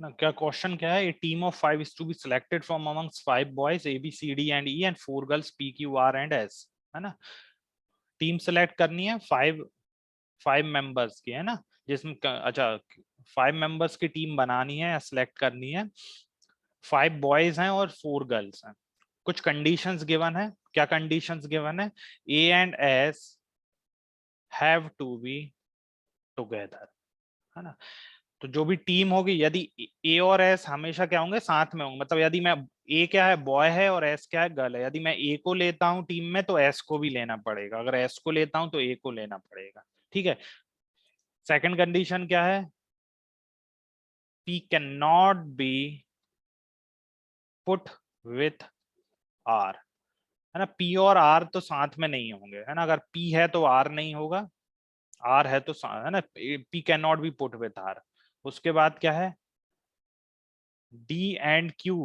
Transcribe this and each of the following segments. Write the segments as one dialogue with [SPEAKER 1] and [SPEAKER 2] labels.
[SPEAKER 1] ना क्या क्वेश्चन क्या है, A team of 5 is to be selected from amongst 5 boys A B C D and E and 4 girls P Q R and S, है ना। Team select करनी है 5 members की, है ना, जिसमें अच्छा 5 मेंबर्स की टीम बनानी है या सिलेक्ट करनी है। 5 बॉयज हैं और 4 गर्ल्स हैं। कुछ कंडीशंस गिवन है। क्या कंडीशंस गिवन है? A and S have to be together, है ना। तो जो भी टीम होगी, यदि ए और एस हमेशा क्या होंगे, साथ में होंगे, मतलब यदि मैं ए क्या है, बॉय है, और एस क्या है, गर्ल है, यदि मैं ए को लेता हूं टीम में तो एस को भी लेना पड़ेगा, अगर एस को लेता हूं तो ए को लेना पड़ेगा, ठीक है। सेकंड कंडीशन क्या है? P can not be put with R, है ना। पी और आर तो साथ में नहीं होंगे, है ना, अगर पी है तो आर नहीं होगा, आर है तो है ना, P can not be put with R. उसके बाद क्या है? D and Q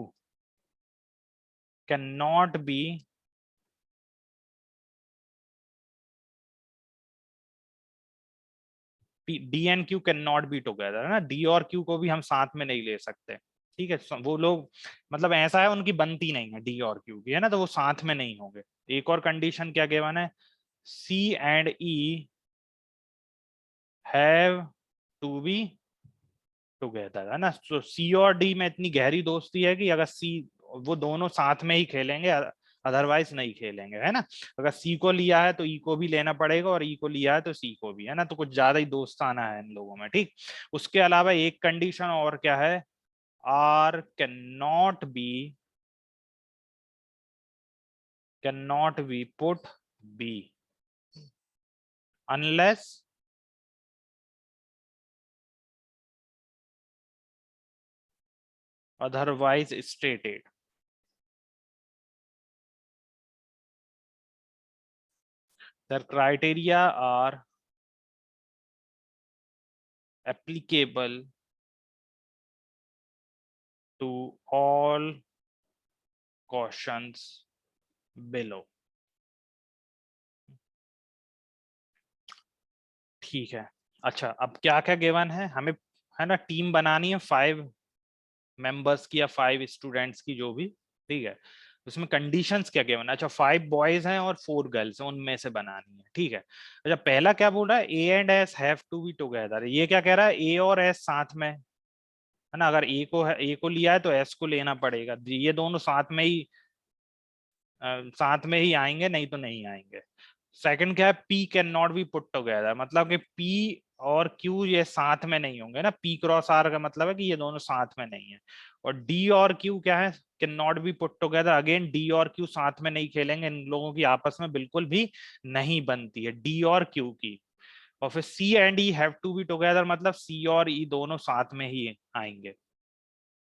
[SPEAKER 1] can not be D and Q can not be together, है ना, डी और क्यू को भी हम साथ में नहीं ले सकते, ठीक है। वो लोग मतलब ऐसा है, उनकी बनती नहीं है डी और क्यू की, है ना, तो वो साथ में नहीं होंगे। एक और कंडीशन क्या गिवन है? C and E have to be together, है ना। तो सी और डी में इतनी गहरी दोस्ती है कि अगर सी, वो दोनों साथ में ही खेलेंगे, अदरवाइज नहीं खेलेंगे, है ना। अगर सी को लिया है तो ई को भी लेना पड़ेगा, और ई को लिया है तो सी को भी, है ना, तो कुछ ज्यादा ही दोस्ताना है इन लोगों में, ठीक। उसके अलावा एक कंडीशन और क्या है? R can not be put B unless otherwise stated। The criteria are applicable to all questions below। ठीक है। अच्छा, अब क्या क्या गिवन है हमें, है ना, टीम बनानी है 5 मेंबर्स की या 5 स्टूडेंट्स की, जो भी, ठीक है। उसमें कंडीशंस क्या गिवन है? अच्छा, 5 बॉयज हैं और 4 गर्ल्स हैं, उनमें से बनानी है, ठीक है। अच्छा, पहला क्या बोल रहा है? A and S have to be together. ये क्या कह रहा है? ए और एस साथ में, है ना, अगर ए को लिया है तो एस को लेना पड़ेगा, ये दोनों साथ में ही आएंगे, नहीं तो नहीं आएंगे। सेकंड क्या है? P can not be put together, मतलब कि पी और क्यू ये साथ में नहीं होंगे ना, पी क्रॉस आर का मतलब है कि ये दोनों साथ में नहीं है। और डी और क्यू क्या है? Can not be put together, again D और क्यू साथ में नहीं खेलेंगे, इन लोगों की आपस में बिल्कुल भी नहीं बनती है, डी और क्यू की। और फिर C and E have to be together, मतलब सी और ई दोनों साथ में ही आएंगे।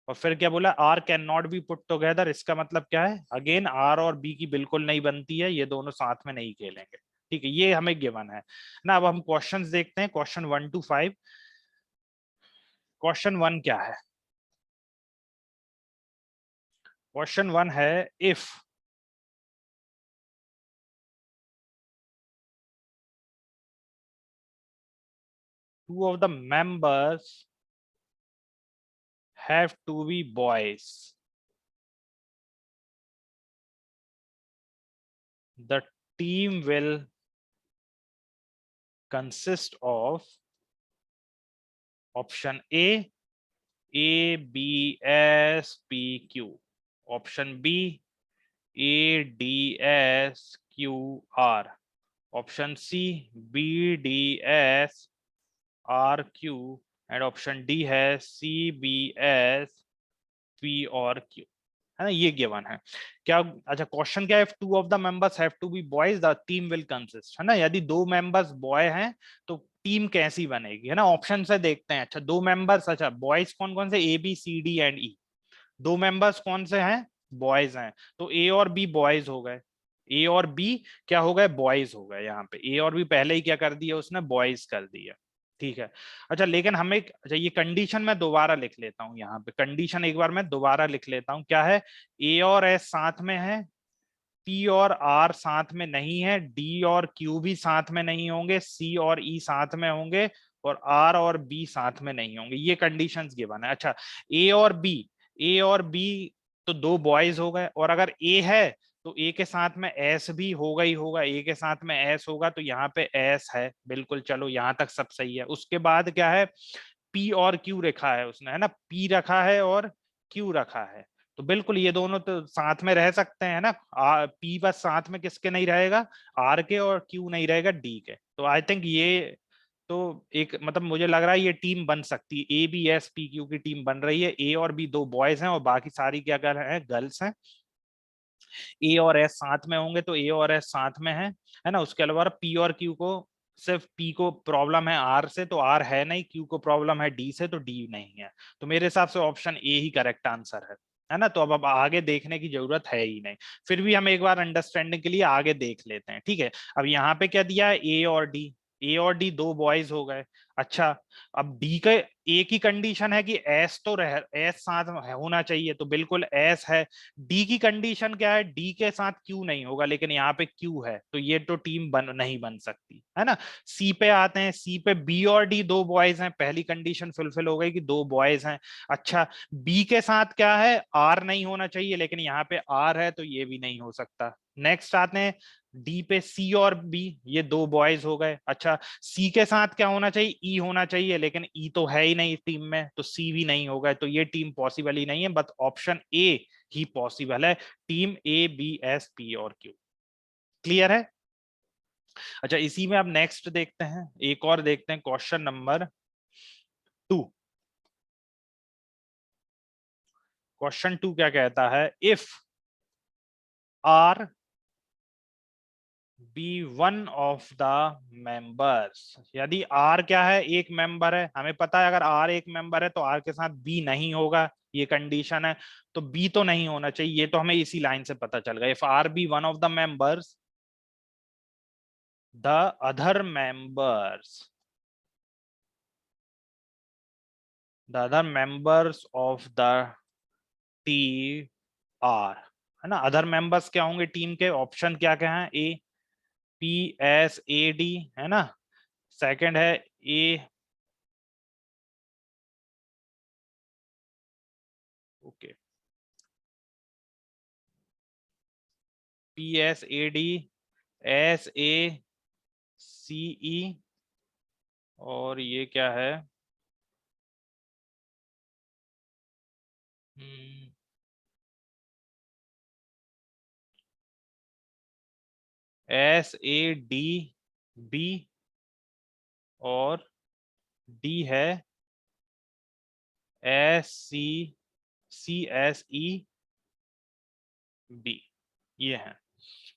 [SPEAKER 1] और फिर क्या बोला? R can not be put together, इसका मतलब क्या है? अगेन आर और बी की बिल्कुल नहीं बनती है, ये दोनों साथ में नहीं खेलेंगे, ठीक है। ये हमें गिवन है ना। अब हम क्वेश्चंस देखते हैं, क्वेश्चन 1 to 5। क्वेश्चन 1 क्या है? क्वेश्चन 1 है, if two of the members have to be boys, the team will consist of option A B S P Q, option B A D S Q R, option C B D S R Q, and option D है C B S P और Q, है ना। ये given है क्या? अच्छा, question क्या है? If two of the members have to be boys the team will consist, है ना, यदि 2 मेंबर्स बॉय हैं तो टीम कैसी बनेगी, है ना। ऑप्शन से देखते हैं। अच्छा, 2 मेंबर्स, अच्छा बॉयज कौन कौन से? A B C D and E. 2 members कौन से हैं? बॉयज हैं, तो ए और बी बॉयज हो गए। ए और बी क्या हो गए? बॉयज हो गए। यहाँ पे ए और बी पहले ही क्या कर दिया उसने? बॉयज कर दिया, ठीक है। अच्छा, लेकिन हमें, अच्छा ये कंडीशन मैं दोबारा लिख लेता हूँ, यहाँ पे कंडीशन एक बार मैं दोबारा लिख लेता हूँ। क्या है? ए और एस साथ में है, पी और आर साथ में नहीं है, डी और क्यू भी साथ में नहीं होंगे, सी और ई साथ में होंगे, और आर और बी साथ में नहीं होंगे, ये कंडीशंस गिवन है। अच्छा, ए और बी तो दो बॉयज हो गए, और अगर ए है तो ए के साथ में एस भी होगा ही होगा, ए के साथ में एस होगा, तो यहाँ पे एस है बिल्कुल। चलो यहाँ तक सब सही है। उसके बाद क्या है, पी और क्यू रखा है उसने, है ना, पी रखा है और क्यू रखा है, तो बिल्कुल ये दोनों तो साथ में रह सकते हैं ना। पी बस साथ में किसके नहीं रहेगा, आर के, और क्यू नहीं रहेगा डी के। तो आई थिंक ये तो एक मतलब मुझे लग रहा है ये टीम बन सकती है, A B S P Q की टीम बन रही है। ए और बी दो बॉयज हैं और बाकी सारी क्या कर रहे हैं, गर्ल्स हैं। ए और एस साथ में होंगे तो ए और एस साथ में है ना। उसके अलावा पी और क्यू को, सिर्फ पी को प्रॉब्लम है आर से तो आर है नहीं, क्यू को प्रॉब्लम है डी से तो डी नहीं है। तो मेरे हिसाब से option A he correct answer है ना। तो अब आगे देखने की जरूरत है ही नहीं, फिर भी हम एक बार अंडरस्टैंडिंग के लिए आगे देख लेते हैं, ठीक है। अब यहाँ पे क्या दिया है, ए और डी, ए और डी दो बॉयज हो गए। अच्छा, अब डी के, ए की कंडीशन है कि एस तो रह, एस साथ होना चाहिए, तो बिल्कुल एस है। डी की कंडीशन क्या है, डी के साथ क्यू नहीं होगा, लेकिन यहाँ पे क्यू है, तो ये तो टीम नहीं बन सकती, है ना। सी पे आते हैं, सी पे बी और डी दो बॉयज हैं, पहली कंडीशन फुलफिल हो गई कि दो बॉयज हैं। अच्छा, बी के साथ क्या है, आर नहीं होना चाहिए, लेकिन यहाँ पे आर है, तो ये भी नहीं हो सकता। नेक्स्ट आते हैं डी पे, सी और बी ये दो बॉयज हो गए। अच्छा, सी के साथ क्या होना चाहिए, ई होना चाहिए, लेकिन ई तो है ही नहीं टीम में, तो सी भी नहीं होगा, तो ये टीम पॉसिबल ही नहीं है। बट ऑप्शन ए ही पॉसिबल है, team A B S P और क्यू। क्लियर है। अच्छा, इसी में अब नेक्स्ट देखते हैं, एक और देखते हैं, क्वेश्चन नंबर 2। क्वेश्चन 2 क्या कहता है, if R be one of the members, यदि आर क्या है, एक मेंबर है, हमें पता है अगर आर एक मेंबर है तो आर के साथ बी नहीं होगा, ये कंडीशन है, तो बी तो नहीं होना चाहिए, ये तो हमें इसी लाइन से पता चल गया। If R be one of the members, the other members, the other members of the T R, है ना। अदर मेंबर्स क्या होंगे टीम के, ऑप्शन क्या क्या है, A P S A D, है ना। सेकंड है A, okay, P S A D, S A C E, और ये क्या है, एस ए डी बी, और डी है S C C S E B, ये है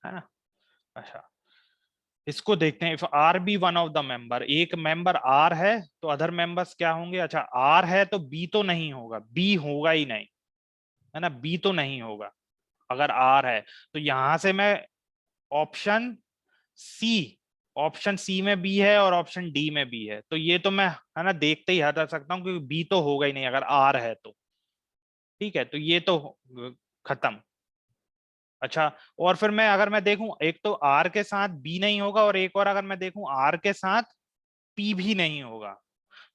[SPEAKER 1] ना। अच्छा, इसको देखते हैं। If R be one of the member, एक मेंबर आर है तो अदर मेंबर्स क्या होंगे। अच्छा, आर है तो बी तो नहीं होगा, बी होगा ही नहीं, है ना, बी तो नहीं होगा अगर आर है। तो यहां से मैं ऑप्शन सी, ऑप्शन सी में बी है और ऑप्शन डी में बी है, तो ये तो मैं, है ना, देखते ही हटा सकता हूँ क्योंकि बी तो होगा ही नहीं अगर आर है तो। ठीक है, तो ये तो खत्म। अच्छा, और फिर मैं अगर मैं देखूं, एक तो आर के साथ बी नहीं होगा, और एक और अगर मैं देखूं आर के साथ पी भी नहीं होगा,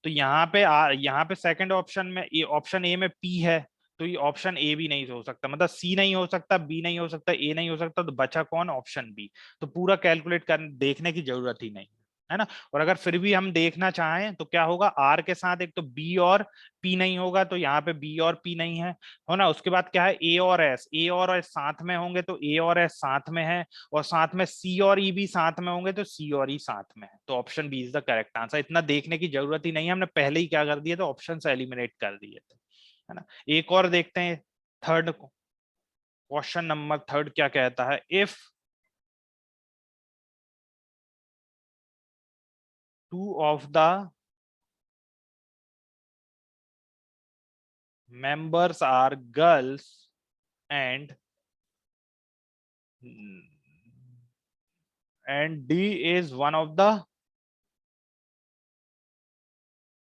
[SPEAKER 1] तो यहाँ पे सेकंड ऑप्शन में, ये ऑप्शन ए में पी है, तो ये ऑप्शन ए भी नहीं हो सकता, मतलब सी नहीं हो सकता, बी नहीं हो सकता, ए नहीं हो सकता, तो बचा कौन, ऑप्शन बी। तो पूरा कैलकुलेट कर देखने की जरूरत ही नहीं, है ना। और अगर फिर भी हम देखना चाहें तो क्या होगा, आर के साथ एक तो बी और पी नहीं होगा, तो यहाँ पे बी और पी नहीं है ना। उसके बाद क्या है, ए और एस, ए और एस साथ में होंगे तो ए और एस साथ में है, और साथ में सी और ई भी साथ में होंगे तो सी और ई साथ में है, तो option B is the correct answer. इतना देखने की जरूरत ही नहीं है, हमने पहले ही क्या कर दिया था, ऑप्शन से एलिमिनेट कर दिए थे, है ना। एक और देखते हैं, थर्ड क्वेश्चन नंबर थर्ड क्या कहता है, if two of the members are girls and D is one of the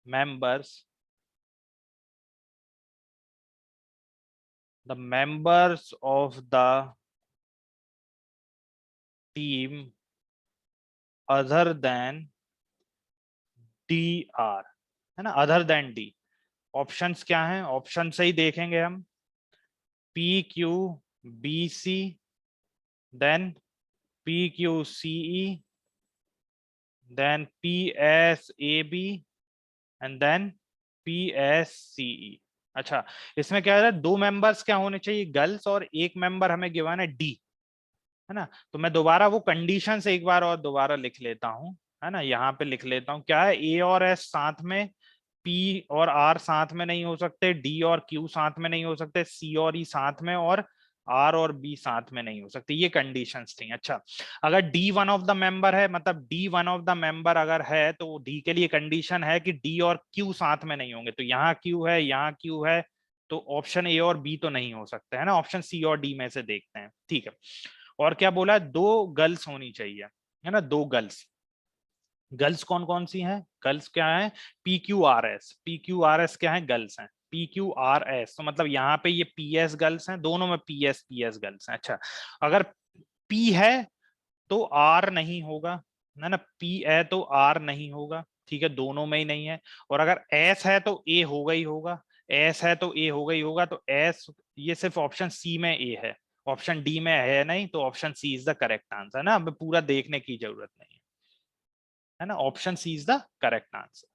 [SPEAKER 1] members, the members of the team other than D R, है ना, अदर देन डी। ऑप्शंस क्या हैं, option से ही देखेंगे हम। P Q B C, then P Q C E, then P S A B, and then P S C E. अच्छा, इसमें क्या है, दो मेंबर्स क्या होने चाहिए, गर्ल्स, और एक मेंबर हमें गिवन है डी, है ना। तो मैं दोबारा वो कंडीशन से एक बार और दोबारा लिख लेता हूं, है ना, यहाँ पे लिख लेता हूँ। क्या है, ए और एस साथ में, पी और आर साथ में नहीं हो सकते, डी और क्यू साथ में नहीं हो सकते, सी और ई साथ में, और आर और बी साथ में नहीं हो सकते। ये कंडीशंस थी। अच्छा, अगर D one of the member है, मतलब D one of the member अगर है, तो डी के लिए कंडीशन है कि डी और क्यू साथ में नहीं होंगे। तो यहाँ क्यू है, यहाँ क्यू है, तो ऑप्शन ए और बी तो नहीं हो सकते, है ना। ऑप्शन सी और डी में से देखते हैं, ठीक है। और क्या बोला है, दो गर्ल्स होनी चाहिए, है ना, दो गर्ल्स। गर्ल्स कौन कौन सी हैं, गर्ल्स क्या है, P Q R S, P Q R S क्या है, गर्ल्स हैं, पी क्यू आर एस। तो मतलब यहाँ पे ये पी एस गर्ल्स हैं, दोनों में पी एस गर्ल्स हैं। अच्छा, अगर पी है तो आर नहीं होगा, है ना, पी है तो आर नहीं होगा, ठीक है, दोनों में ही नहीं है। और अगर एस है तो ए होगा ही होगा, एस है तो ए होगा ही होगा, तो एस, ये सिर्फ ऑप्शन सी में ए है, ऑप्शन डी में है नहीं, तो option C is the correct answer ना। हमें पूरा देखने की जरूरत नहीं है ना, option C is the correct answer.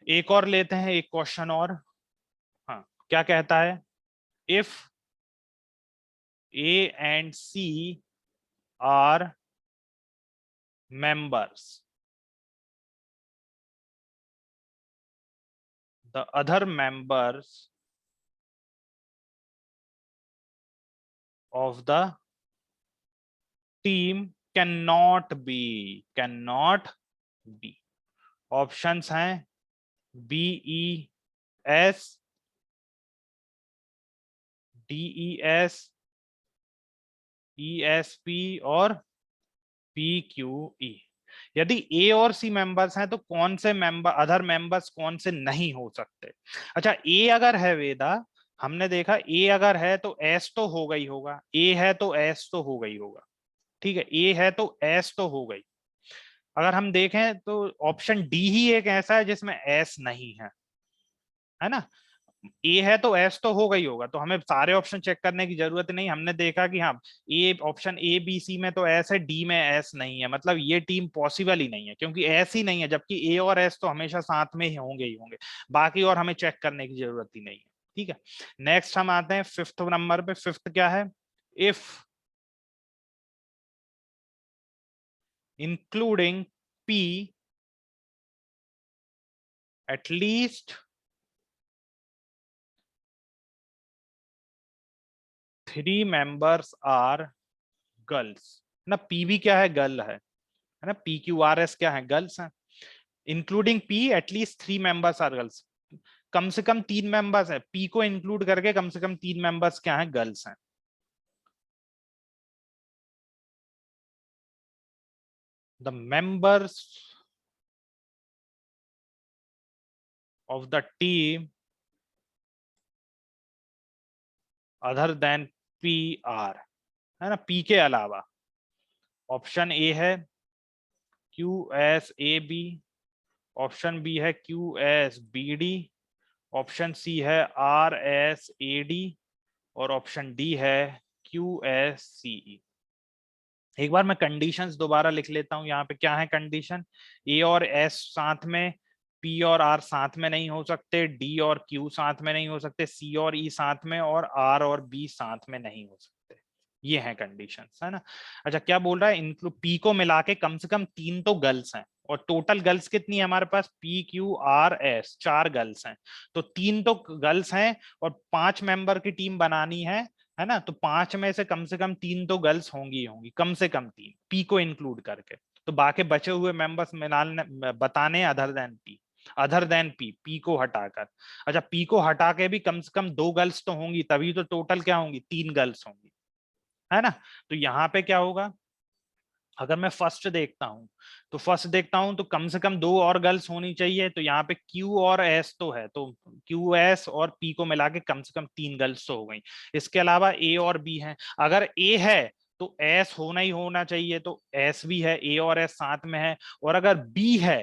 [SPEAKER 1] एक और लेते हैं, एक क्वेश्चन और। हाँ, क्या कहता है, if A and C are members, the other members of the team cannot be। Options हैं B E S, D E S, E S P, और पी क्यू ई। यदि ए और सी मेंबर्स हैं तो कौन से मेंबर, अदर मेंबर्स कौन से नहीं हो सकते। अच्छा, ए अगर है वेदा, हमने देखा ए अगर है तो एस तो हो गई होगा, ए है तो एस तो हो गई होगा, ठीक है, ए है तो एस तो हो गई। अगर हम देखें तो ऑप्शन डी ही एक ऐसा है जिसमें एस नहीं है ना। ए है तो एस तो हो गई होगा, तो हमें सारे ऑप्शन चेक करने की जरूरत नहीं। हमने देखा कि हाँ, ए ऑप्शन ए बी सी में तो एस है, डी में एस नहीं है, मतलब ये टीम पॉसिबल ही नहीं है, क्योंकि एस ही नहीं है, जबकि ए और एस तो हमेशा साथ में ही होंगे। बाकी और हमें चेक करने की जरूरत ही नहीं है, ठीक है। नेक्स्ट हम आते हैं फिफ्थ नंबर पे। फिफ्थ क्या है, if including P at least 3 members are girls, ना, पी भी क्या है, गर्ल है ना, पी क्यू आर एस क्या है, गर्ल्स है। Including P at least 3 members are girls, कम से कम 3 members है, पी को इंक्लूड करके कम से कम 3 members क्या है, गर्ल्स हैं। The members of the team other than P R, है ना, पी के अलावा। ऑप्शन ए है Q S A B, option B है Q S B D, option C है आर एस ए डी, और ऑप्शन डी है क्यू एस सी ई। एक बार मैं कंडीशंस दोबारा लिख लेता हूं। यहाँ पे क्या है कंडीशन, ए और एस साथ में, पी और आर साथ में नहीं हो सकते, डी और क्यू साथ में नहीं हो सकते, सी और ई साथ में, और आर और बी साथ में नहीं हो सकते। ये है कंडीशंस, है ना। अच्छा, क्या बोल रहा है, इंक्लूड पी को मिला के कम से कम 3 तो गर्ल्स हैं, और टोटल गर्ल्स कितनी है हमारे पास, P Q R S 4 girls हैं, तो 3 तो गर्ल्स हैं, और 5 मेंबर की टीम बनानी है ना, तो 5 में से कम 3 तो गर्ल्स होंगी ही होंगी, कम से कम 3 पी को इंक्लूड करके। तो बाकी बचे हुए मेंबर्स मिलाने बताने other than P, other than P, P को हटाकर। अच्छा, पी को हटा के भी कम से कम 2 गर्ल्स तो होंगी, तभी तो टोटल क्या होंगी, 3 गर्ल्स होंगी, है ना। तो यहाँ पे क्या होगा, अगर मैं फर्स्ट देखता हूं, तो फर्स्ट देखता हूं तो कम से कम 2 और गर्ल्स होनी चाहिए, तो यहाँ पे क्यू और एस तो है, तो क्यू एस और पी को मिला के कम से कम 3 गर्ल्स तो हो गई। इसके अलावा ए और बी है, अगर ए है तो एस होना ही होना चाहिए, तो एस भी है, ए और एस साथ में है। और अगर बी है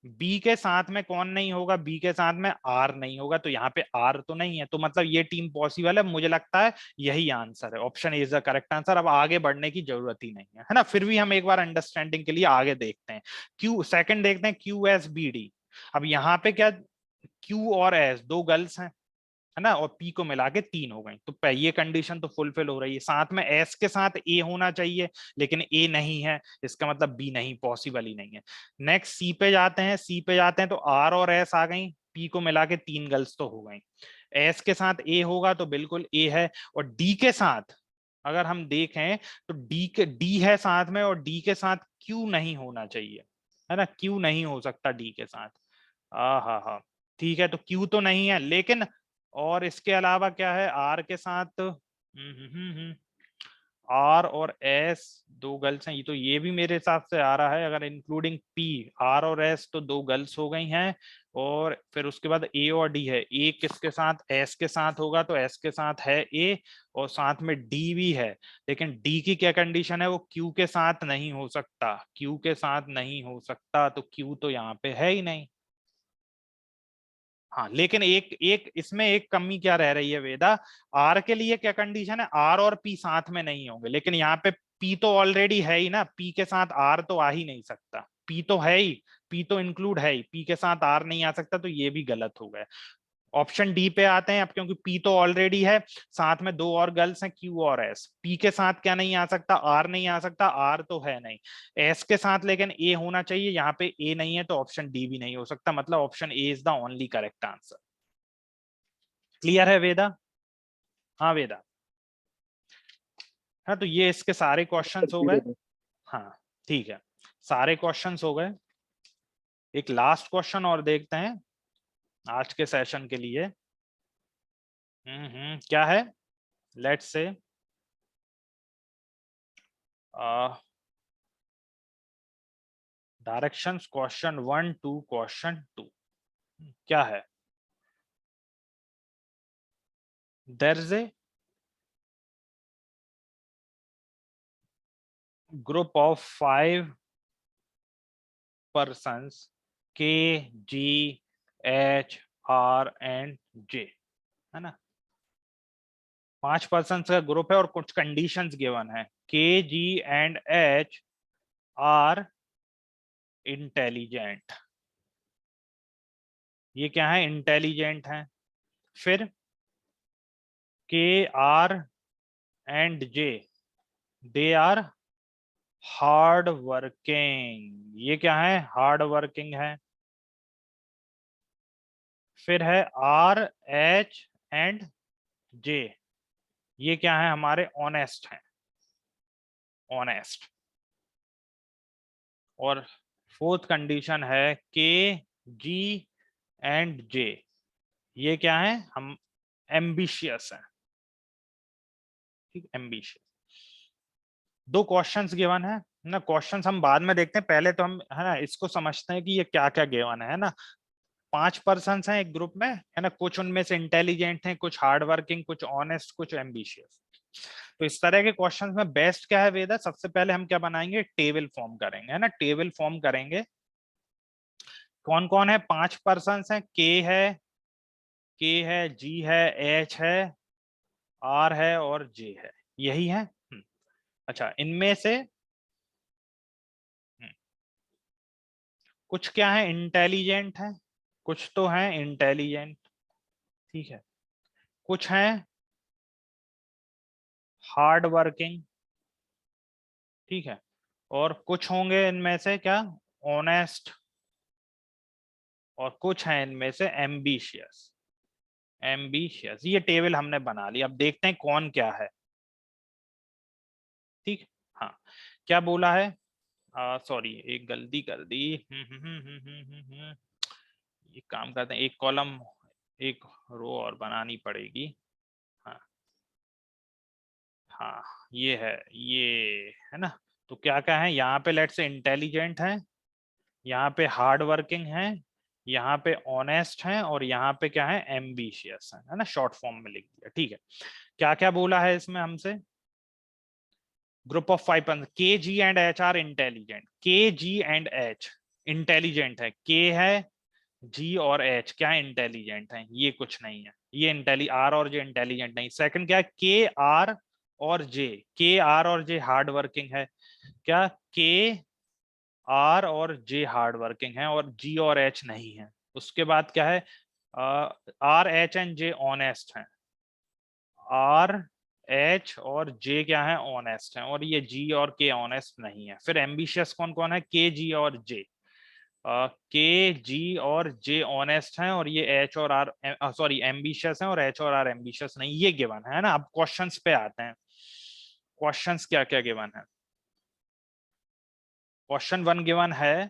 [SPEAKER 1] बी के साथ में कौन नहीं होगा, बी के साथ में आर नहीं होगा, तो यहाँ पे आर तो नहीं है, तो मतलब ये टीम पॉसिबल है, मुझे लगता है यही आंसर है, option A is the correct answer. अब आगे बढ़ने की जरूरत ही नहीं है ना, फिर भी हम एक बार अंडरस्टैंडिंग के लिए आगे देखते हैं। क्यू सेकंड देखते हैं, क्यू एस बी डी। अब यहाँ पे क्या, क्यू और एस दो गर्ल्स हैं है ना, और पी को मिला के तीन हो गई, तो ये कंडीशन तो फुलफिल हो रही है। साथ में एस के साथ ए होना चाहिए, लेकिन ए नहीं है, इसका मतलब बी नहीं, पॉसिबल ही नहीं है। नेक्स्ट सी पे जाते हैं, सी पे जाते हैं तो आर और एस आ गई, पी को मिला के तीन गर्ल्स तो हो गई। एस के साथ ए होगा तो बिल्कुल ए है, और डी के साथ अगर हम देखें तो डी है साथ में, और डी के साथ क्यू नहीं होना चाहिए, है ना, क्यू नहीं हो सकता डी के साथ। हाँ हाँ, ठीक है, तो क्यू तो नहीं है, लेकिन और इसके अलावा क्या है, आर के साथ आर और एस दो गर्ल्स हैं, ये तो ये भी मेरे हिसाब से आ रहा है, अगर इंक्लूडिंग पी आर और एस तो दो गर्ल्स हो गई हैं। और फिर उसके बाद ए और डी है, ए किसके साथ, एस के साथ होगा, तो एस के साथ है ए, और साथ में डी भी है, लेकिन डी की क्या कंडीशन है, वो क्यू के साथ नहीं हो सकता, क्यू के साथ नहीं हो सकता, तो क्यू तो यहाँ पे है ही नहीं। हाँ, लेकिन एक एक इसमें एक कमी क्या रह रही है वेदा, आर के लिए क्या कंडीशन है, आर और पी साथ में नहीं होंगे, लेकिन यहाँ पे पी तो ऑलरेडी है ही ना, पी के साथ आर तो आ ही नहीं सकता, पी तो है ही, पी तो इंक्लूड है ही, पी के साथ आर नहीं आ सकता, तो ये भी गलत हो गया। ऑप्शन डी पे आते हैं अब, क्योंकि पी तो ऑलरेडी है, साथ में दो और गर्ल्स हैं क्यू और एस, पी के साथ क्या नहीं आ सकता, आर नहीं आ सकता, आर तो है नहीं, एस के साथ लेकिन ए होना चाहिए, यहाँ पे ए नहीं है, तो ऑप्शन डी भी नहीं हो सकता, मतलब option A is the only correct answer. Clear है वेदा? हाँ वेदा। हाँ, तो ये इसके सारे क्वेश्चंस हो गए। हाँ ठीक है, सारे क्वेश्चंस हो गए। एक लास्ट क्वेश्चन और देखते हैं आज के सेशन के लिए। क्या है, let's say directions question 1 to question 2। क्या है, there is a group of 5 persons K G H R and J, है ना, 5 पर्सन का ग्रुप है और कुछ कंडीशंस गिवन है, K G and H are intelligent, ये क्या है, इंटेलिजेंट है। फिर K R and J they are hard working, ये क्या है, हार्ड वर्किंग है। फिर है आर एच एंड जे, ये क्या है, हमारे ऑनेस्ट हैं, ऑनेस्ट। और फोर्थ कंडीशन है के जी एंड जे, ये क्या है, हम एम्बिशियस हैं, ठीक, एम्बिशियस। दो क्वेश्चंस गिवन है ना, क्वेश्चंस हम बाद में देखते हैं, पहले तो हम है ना इसको समझते हैं कि ये क्या क्या गिवन है ना। 5 पर्सन हैं एक ग्रुप में, है ना, कुछ उनमें से इंटेलिजेंट हैं, कुछ हार्ड वर्किंग, कुछ ऑनेस्ट, कुछ एम्बिशियस। तो इस तरह के क्वेश्चंस में बेस्ट क्या है वेदा, सबसे पहले हम क्या बनाएंगे, टेबल फॉर्म करेंगे, है ना, टेबल फॉर्म करेंगे। कौन कौन है, 5 पर्सन हैं, के है, जी है, एच है, आर है और जे है, यही है। अच्छा, इनमें से कुछ क्या है, इंटेलिजेंट है, कुछ तो है इंटेलिजेंट, ठीक है, कुछ है हार्ड वर्किंग, ठीक है, और कुछ होंगे इनमें से क्या, ऑनेस्ट, और कुछ है इनमें से एम्बिशियस, एम्बिशियस। ये टेबल हमने बना ली, अब देखते हैं कौन क्या है, ठीक। हाँ, क्या बोला है, सॉरी एक गलती कर दी। एक काम करते हैं, एक कॉलम एक रो और बनानी पड़ेगी। हाँ हाँ, ये है, ये है ना, तो क्या क्या है यहाँ पे, लेट से इंटेलिजेंट है, यहाँ पे हार्ड वर्किंग है, यहाँ पे ऑनेस्ट है, और यहाँ पे क्या है, एम्बिशियस है ना, शॉर्ट फॉर्म में लिख दिया, ठीक है। क्या क्या बोला है इसमें हमसे, ग्रुप ऑफ 5 के G and H are intelligent, के जी एंड एच, इंटेलिजेंट है, के है, जी और एच क्या इंटेलिजेंट है, ये कुछ नहीं है, ये आर और जे इंटेलिजेंट नहीं। सेकंड क्या है, के आर और जे, के आर और जे हार्ड वर्किंग है, क्या के आर और जे हार्ड वर्किंग है और जी और एच नहीं है। उसके बाद क्या है, R H and J honest हैं, आर एच और जे क्या है ऑनेस्ट हैं, और ये जी और के ऑनेस्ट नहीं है। फिर एम्बिशियस कौन कौन है, के जी और जे, के जी और जे ऑनेस्ट हैं और ये एच और आर सॉरी एम्बिशियस हैं और एच और आर एम्बिशियस नहीं, ये गिवन है ना। अब क्वेश्चंस पे आते हैं, क्वेश्चंस क्या क्या गिवन है। क्वेश्चन वन गिवन है,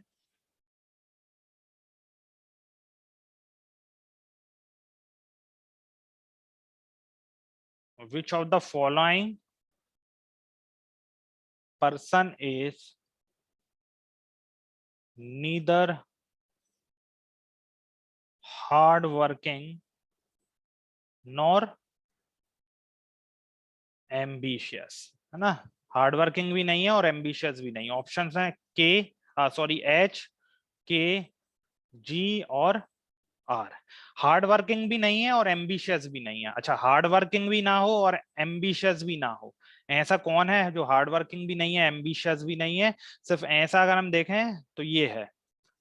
[SPEAKER 1] which of the following person is neither hard working nor ambitious, है ना। हार्ड वर्किंग भी नहीं है और एम्बिशियस भी नहीं। ऑप्शंस हैं के सॉरी एच, के, जी और आर। हार्ड वर्किंग भी नहीं है और एम्बिशियस भी नहीं है। अच्छा, हार्ड वर्किंग भी ना हो और एम्बिशियस भी ना हो, ऐसा कौन है जो हार्ड वर्किंग भी नहीं है एम्बिशियस भी नहीं है? सिर्फ ऐसा अगर हम देखें तो ये है,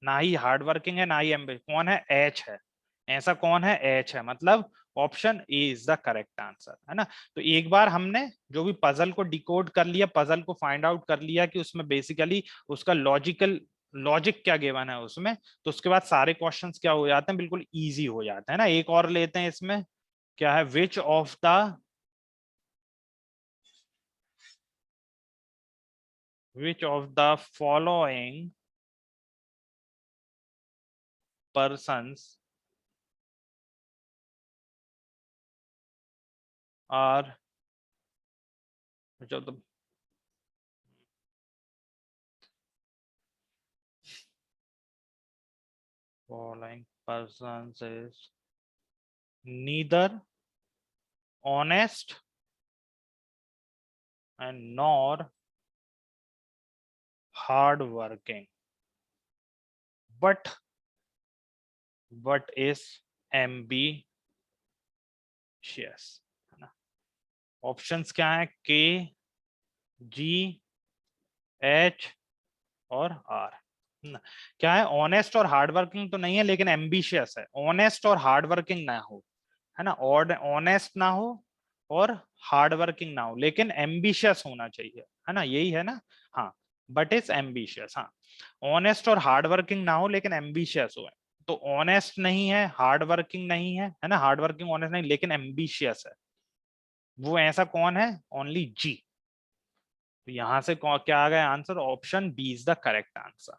[SPEAKER 1] ना ही हार्ड वर्किंग है ना ही एम्बिशियस, कौन है, एच है। ऐसा कौन है, एच है, मतलब option A is the correct answer, है ना। तो एक बार हमने जो भी पजल को डिकोड कर लिया, पजल को फाइंड आउट कर लिया कि उसमें बेसिकली उसका लॉजिक क्या गिवन है उसमें, तो उसके बाद सारे क्वेश्चंस क्या हो जाते हैं, बिल्कुल इजी हो जाते हैं ना। एक और लेते हैं इसमें, क्या है, which of the following persons are which of the following persons is neither honest and nor hard working but is ambitious, है ना। ऑप्शंस क्या है, के, जी, एच और आर, ना। क्या है, ऑनेस्ट और हार्ड वर्किंग तो नहीं है लेकिन एम्बिशियस है। ऑनेस्ट और हार्ड वर्किंग ना हो, है ना, और ऑनेस्ट ना हो और हार्ड वर्किंग ना हो लेकिन एम्बिशियस होना चाहिए, है ना, यही है ना। हाँ, बट इज एम्बिशियस, हाँ। ऑनेस्ट और हार्ड वर्किंग ना हो लेकिन एम्बिशियस हो, तो ऑनेस्ट नहीं है, हार्ड वर्किंग नहीं है ना, हार्ड वर्किंग ऑनेस्ट नहीं लेकिन एम्बिशियस है, वो ऐसा कौन है, ओनली जी। तो यहां से क्या आ गया answer, option B is the correct answer.